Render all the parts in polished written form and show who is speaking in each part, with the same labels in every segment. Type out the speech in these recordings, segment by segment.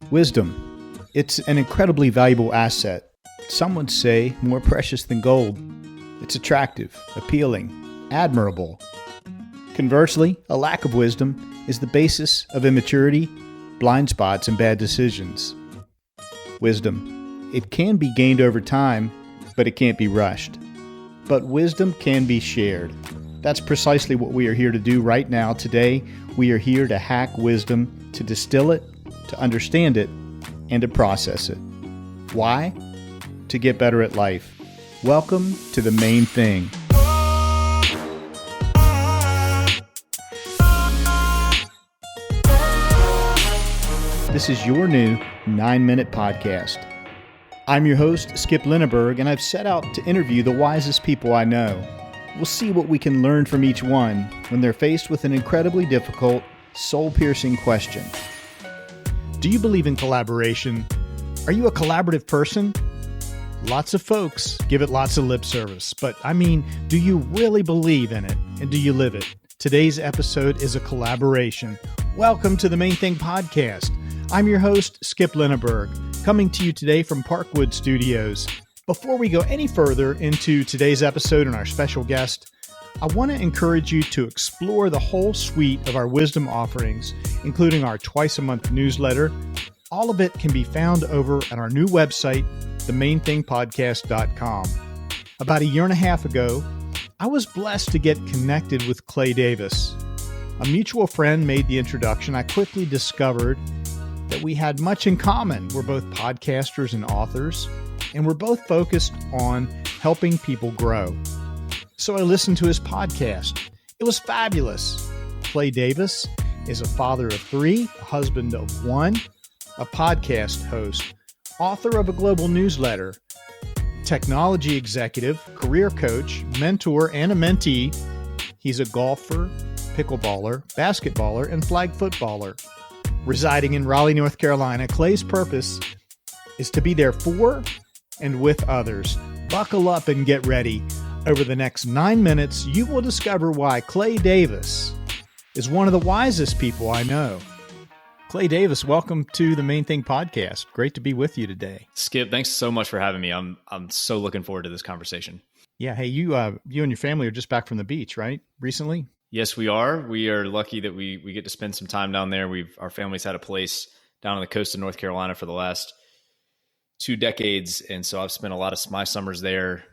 Speaker 1: Wisdom. It's an incredibly valuable asset. Some would say more precious than gold. It's attractive, appealing, admirable. Conversely, a lack of wisdom is the basis of immaturity, blind spots, and bad decisions. Wisdom. It can be gained over time, but it can't be rushed. But wisdom can be shared. That's precisely what we are here to do right now. Today, we are here to hack wisdom, to distill it, to understand it, and to process it. Why? To get better at life. Welcome to the main thing. This is your new 9-minute podcast. I'm your host, Skip Lineberg, and I've set out to interview the wisest people I know. We'll see what we can learn from each one when they're faced with an incredibly difficult, soul-piercing question. Do you believe in collaboration? Are you a collaborative person? Lots of folks give it lots of lip service, but do you really believe in it? And do you live it? Today's episode is a collaboration. Welcome to the Main Thing Podcast. I'm your host, Skip Lineberg, coming to you today from Parkwood Studios. Before we go any further into today's episode and our special guest, I want to encourage you to explore the whole suite of our wisdom offerings, including our twice-a-month newsletter. All of it can be found over at our new website, themainthingpodcast.com. About a year and a half ago, I was blessed to get connected with Clay Davis. A mutual friend made the introduction. I quickly discovered that we had much in common. We're both podcasters and authors, and we're both focused on helping people grow. So I listened to his podcast. It was fabulous. Clay Davis is a father of 3, a husband of 1, a podcast host, author of a global newsletter, technology executive, career coach, mentor, and a mentee. He's a golfer, pickleballer, basketballer, and flag footballer. Residing in Raleigh, North Carolina, Clay's purpose is to be there for and with others. Buckle up and get ready. Over the next 9 minutes, you will discover why Clay Davis is one of the wisest people I know. Clay Davis, welcome to the Main Thing Podcast. Great to be with you today.
Speaker 2: Skip, thanks so much for having me. I'm so looking forward to this conversation.
Speaker 1: Yeah. Hey, you and your family are just back from the beach, right? Recently?
Speaker 2: Yes, we are. We are lucky that we get to spend some time down there. Our family's had a place down on the coast of North Carolina for the last 2 decades. And so I've spent a lot of my summers there.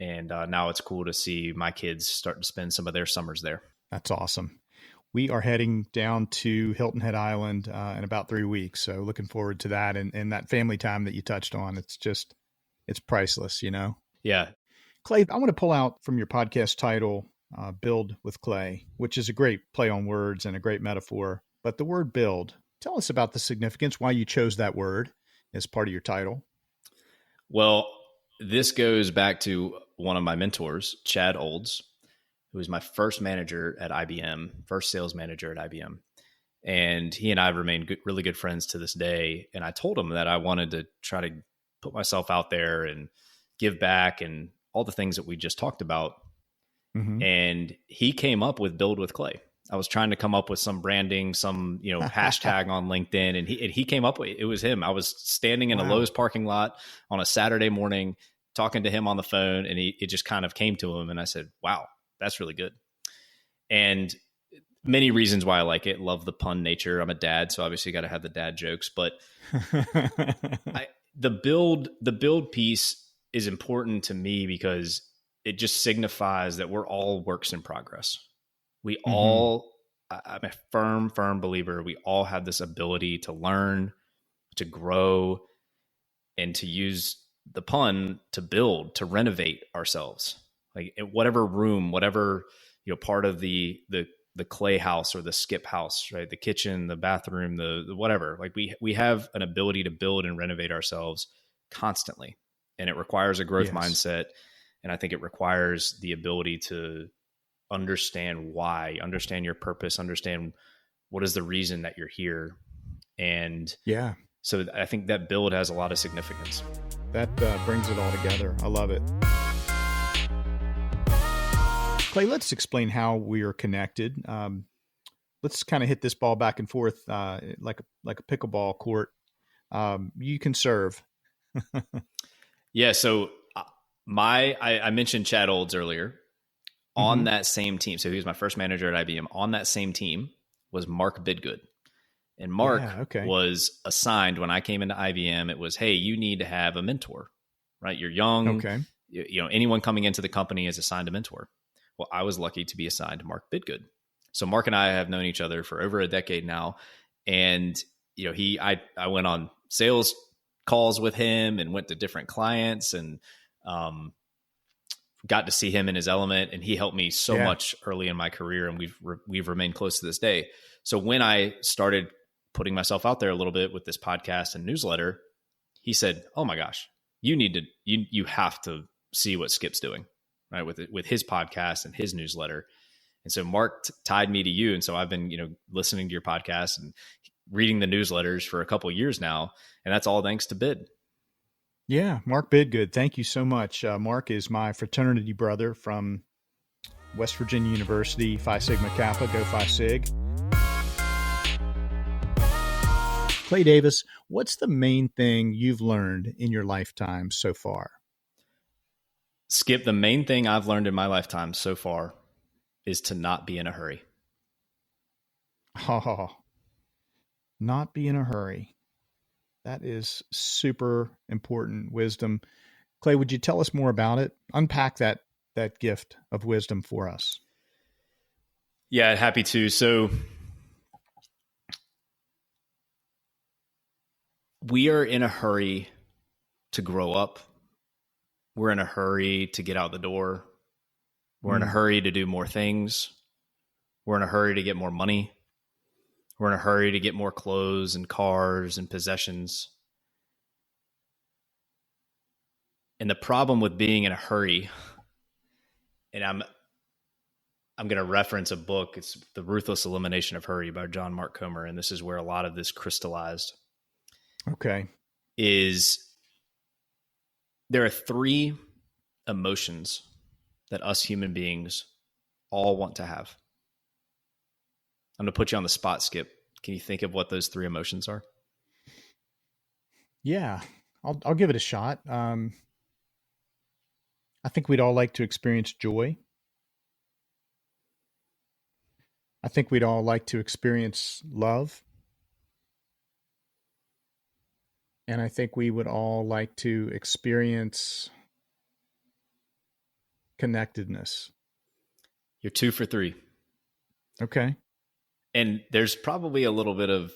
Speaker 2: And now it's cool to see my kids start to spend some of their summers there.
Speaker 1: That's awesome. We are heading down to Hilton Head Island in about 3 weeks. So looking forward to that. And that family time that you touched on, it's priceless, you know?
Speaker 2: Yeah.
Speaker 1: Clay, I want to pull out from your podcast title, Build with Clay, which is a great play on words and a great metaphor. But the word build, tell us about the significance, why you chose that word as part of your title.
Speaker 2: Well, this goes back to one of my mentors, Chad Olds, who was my first manager at IBM, first sales manager at IBM. And he and I have remained really good friends to this day. And I told him that I wanted to try to put myself out there and give back and all the things that we just talked about. Mm-hmm. And he came up with Build with Clay. I was trying to come up with some branding, some hashtag on LinkedIn, and he came up with it. Was him. I was standing in a Lowe's parking lot on a Saturday morning, talking to him on the phone, and it just kind of came to him, and I said, "Wow, that's really good." And many reasons why I like it. Love the pun nature. I'm a dad, so obviously got to have the dad jokes. But the build piece is important to me because it just signifies that we're all works in progress. We all, I'm a firm believer, we all have this ability to learn, to grow, and to use the pun to build, to renovate ourselves. Like in whatever room, whatever, part of the Clay house or the Skip house, right? The kitchen, the bathroom, the whatever. Like we have an ability to build and renovate ourselves constantly. And it requires a growth mindset. And I think it requires the ability to understand why, understand your purpose, understand what is the reason that you're here. And so I think that build has a lot of significance.
Speaker 1: That brings it all together. I love it. Clay, let's explain how we are connected. Let's kind of hit this ball back and forth like a pickleball court. you can serve.
Speaker 2: Yeah. So I mentioned Chad Olds earlier. On that same team, so he was my first manager at IBM. On that same team was Mark Bidgood. And Mark was assigned when I came into IBM. It was, hey, you need to have a mentor, right? You're young.
Speaker 1: Okay.
Speaker 2: Anyone coming into the company is assigned a mentor. Well, I was lucky to be assigned Mark Bidgood. So Mark and I have known each other for over a decade now. And, I went on sales calls with him and went to different clients and, got to see him in his element, and he helped me so much early in my career, and we've remained close to this day. So when I started putting myself out there a little bit with this podcast and newsletter, he said, "Oh my gosh, you have to see what Skip's doing, right? With his podcast and his newsletter." And so Mark tied me to you, and so I've been listening to your podcast and reading the newsletters for a couple of years now, and that's all thanks to Bid.
Speaker 1: Yeah, Mark Bidgood. Thank you so much. Mark is my fraternity brother from West Virginia University, Phi Sigma Kappa, Go Phi Sig. Clay Davis, what's the main thing you've learned in your lifetime so far?
Speaker 2: Skip, the main thing I've learned in my lifetime so far is to not be in a hurry.
Speaker 1: Oh, not be in a hurry. That is super important wisdom. Clay, would you tell us more about it? Unpack that gift of wisdom for us.
Speaker 2: Yeah, happy to. So we are in a hurry to grow up. We're in a hurry to get out the door. We're in a hurry to do more things. We're in a hurry to get more money. We're in a hurry to get more clothes and cars and possessions. And the problem with being in a hurry, and I'm going to reference a book. It's The Ruthless Elimination of Hurry by John Mark Comer. And this is where a lot of this crystallized.
Speaker 1: Okay.
Speaker 2: Is there are 3 emotions that us human beings all want to have. I'm going to put you on the spot, Skip. Can you think of what those 3 emotions are?
Speaker 1: Yeah, I'll give it a shot. I think we'd all like to experience joy. I think we'd all like to experience love. And I think we would all like to experience connectedness.
Speaker 2: You're 2 for 3.
Speaker 1: Okay.
Speaker 2: And there's probably a little bit of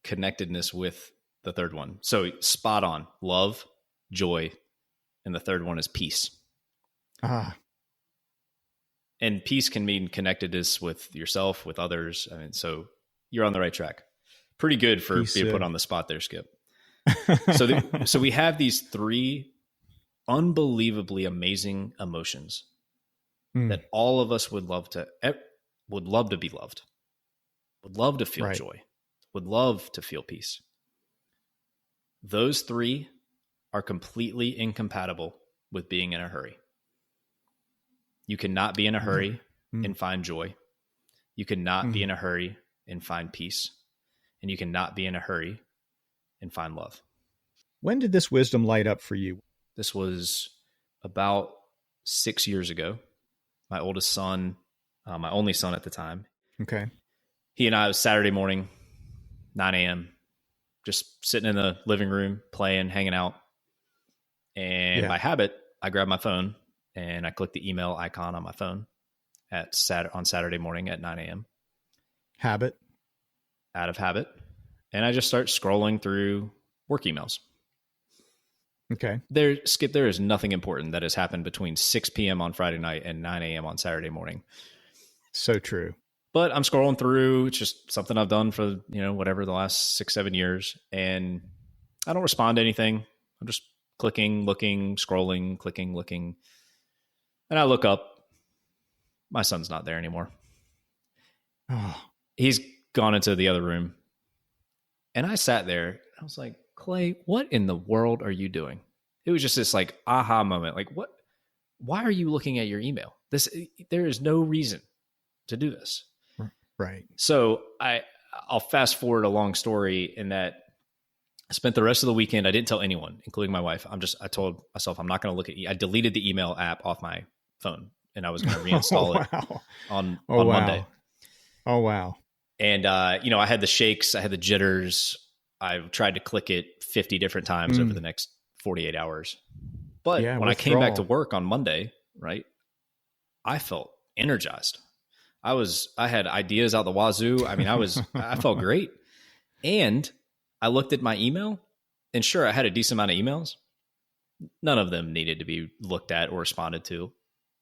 Speaker 2: connectedness with the third one. So spot on. Love, joy, and the third one is peace. And peace can mean connectedness with yourself, with others. I mean, so you're on the right track. Pretty good for being put on the spot there, Skip. So we have these 3 unbelievably amazing emotions that all of us would love to be loved, would love to feel joy, would love to feel peace. Those 3 are completely incompatible with being in a hurry. You cannot be in a hurry and find joy. You cannot be in a hurry and find peace. And you cannot be in a hurry and find love.
Speaker 1: When did this wisdom light up for you?
Speaker 2: This was about 6 years ago. My oldest son, my only son at the time.
Speaker 1: Okay.
Speaker 2: He and I, it was Saturday morning, 9 a.m., just sitting in the living room, playing, hanging out. And by habit, I grabbed my phone and I clicked the email icon on my phone on Saturday morning at 9 a.m.
Speaker 1: Habit.
Speaker 2: Out of habit. And I just start scrolling through work emails.
Speaker 1: Okay.
Speaker 2: Skip, there is nothing important that has happened between 6 p.m. on Friday night and 9 a.m. on Saturday morning.
Speaker 1: So true.
Speaker 2: But I'm scrolling through. It's just something I've done for, whatever, the last 6-7 years. And I don't respond to anything. I'm just clicking, looking, scrolling, clicking, looking. And I look up. My son's not there anymore.
Speaker 1: Oh.
Speaker 2: He's gone into the other room. And I sat there. I was like, Clay, what in the world are you doing? It was just this like aha moment. Like, what? Why are you looking at your email? There is no reason to do this.
Speaker 1: Right.
Speaker 2: So I'll fast forward a long story in that I spent the rest of the weekend. I didn't tell anyone, including my wife. I told myself I'm not going to look at. I deleted the email app off my phone, and I was going to reinstall it on Monday.
Speaker 1: Oh wow!
Speaker 2: And I had the shakes, I had the jitters. I've tried to click it 50 different times over the next 48 hours. But when I came back to work on Monday, right, I felt energized. I had ideas out the wazoo. I mean, I felt great. And I looked at my email, and sure, I had a decent amount of emails. None of them needed to be looked at or responded to.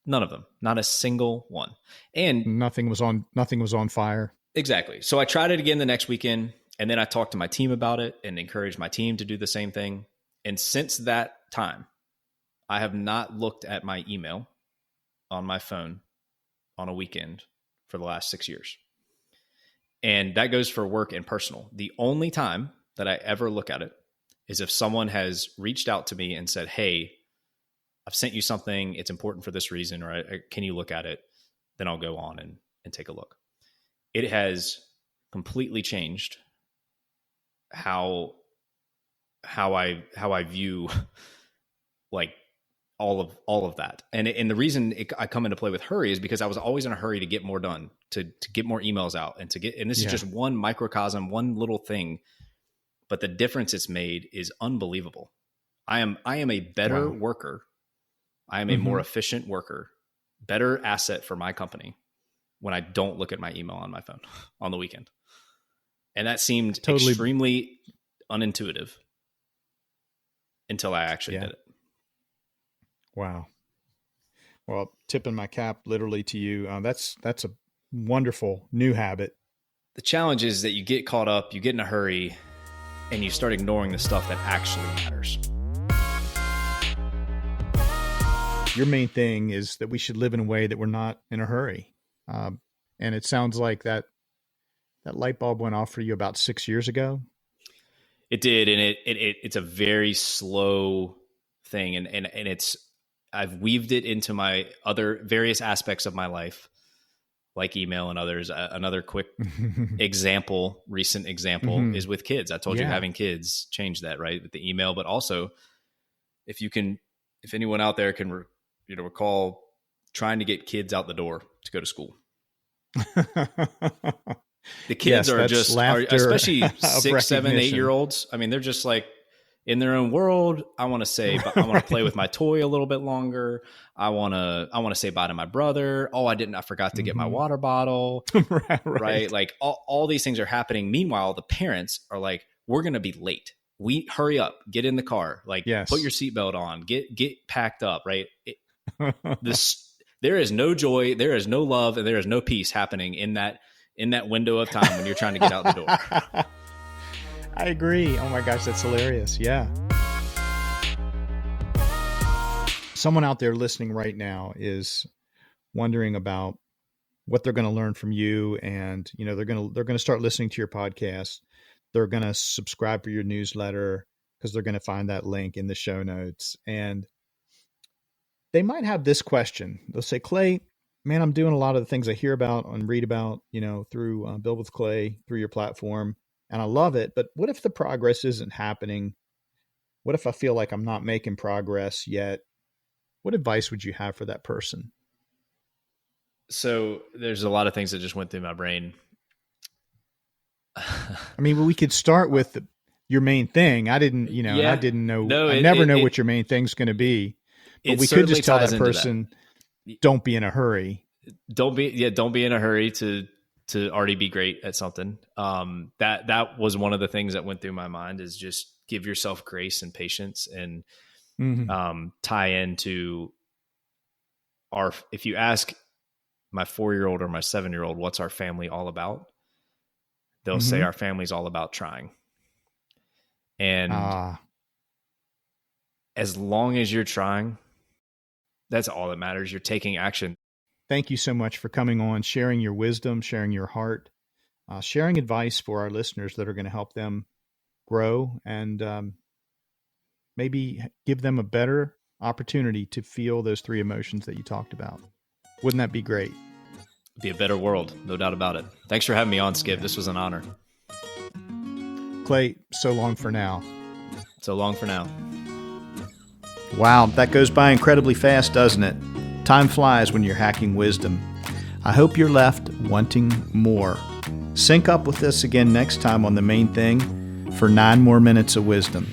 Speaker 2: None of them, not a single one. And
Speaker 1: nothing was on fire.
Speaker 2: Exactly. So I tried it again the next weekend, and then I talked to my team about it and encouraged my team to do the same thing. And since that time, I have not looked at my email on my phone on a weekend for the last 6 years. And that goes for work and personal. The only time that I ever look at it is if someone has reached out to me and said, hey, I've sent you something. It's important for this reason, or can you look at it? Then I'll go on and take a look. It has completely changed how I view like all of that. And the reason I come into play with hurry is because I was always in a hurry to get more done, to get more emails out, and this is just one microcosm, one little thing, but the difference it's made is unbelievable. I am a better worker. I am a more efficient worker, better asset for my company when I don't look at my email on my phone on the weekend. And that seemed extremely unintuitive until I actually did it.
Speaker 1: Wow. Well, tipping my cap literally to you. That's a wonderful new habit.
Speaker 2: The challenge is that you get caught up, you get in a hurry, and you start ignoring the stuff that actually matters.
Speaker 1: Your main thing is that we should live in a way that we're not in a hurry. And it sounds like that light bulb went off for you about 6 years ago.
Speaker 2: It did. And it's a very slow thing. And I've weaved it into my other various aspects of my life, like email and others. Another quick recent example is with kids. I told you having kids changed that, right? With the email, but also if anyone out there can recall trying to get kids out the door to go to school. The kids are especially 6, 7, 8 year olds. I mean, they're just like in their own world. I want to play with my toy a little bit longer. I want to say bye to my brother. Oh, I forgot to get my water bottle. right. Like all these things are happening. Meanwhile, the parents are like, we're going to be late. We hurry up, get in the car, like put your seatbelt on, get packed up. Right. There is no joy, there is no love, and there is no peace happening in that window of time when you're trying to get out the door.
Speaker 1: I agree. Oh my gosh, that's hilarious. Yeah. Someone out there listening right now is wondering about what they're going to learn from you, and they're going to start listening to your podcast. They're going to subscribe for your newsletter because they're going to find that link in the show notes. And they might have this question. They'll say, Clay, man, I'm doing a lot of the things I hear about and read about, through Build with Clay, through your platform, and I love it. But what if the progress isn't happening? What if I feel like I'm not making progress yet? What advice would you have for that person?
Speaker 2: So there's a lot of things that just went through my brain.
Speaker 1: I mean, we could start with your main thing. I didn't know. I never know what your main thing's going to be. But we could just tell that person, don't be in a hurry.
Speaker 2: Don't be in a hurry to already be great at something. That was one of the things that went through my mind, is just give yourself grace and patience, and tie into if you ask my 4-year-old or my 7-year-old, what's our family all about? They'll say our family's all about trying. And as long as you're trying, that's all that matters. You're taking action.
Speaker 1: Thank you so much for coming on, sharing your wisdom, sharing your heart, sharing advice for our listeners that are going to help them grow and maybe give them a better opportunity to feel those 3 emotions that you talked about. Wouldn't that be great?
Speaker 2: Be a better world, no doubt about it. Thanks for having me on, Skip. This was an honor.
Speaker 1: Clay, so long for now.
Speaker 2: So long for now.
Speaker 1: Wow, that goes by incredibly fast, doesn't it? Time flies when you're hacking wisdom. I hope you're left wanting more. Sync up with us again next time on The Main Thing for 9 more minutes of wisdom.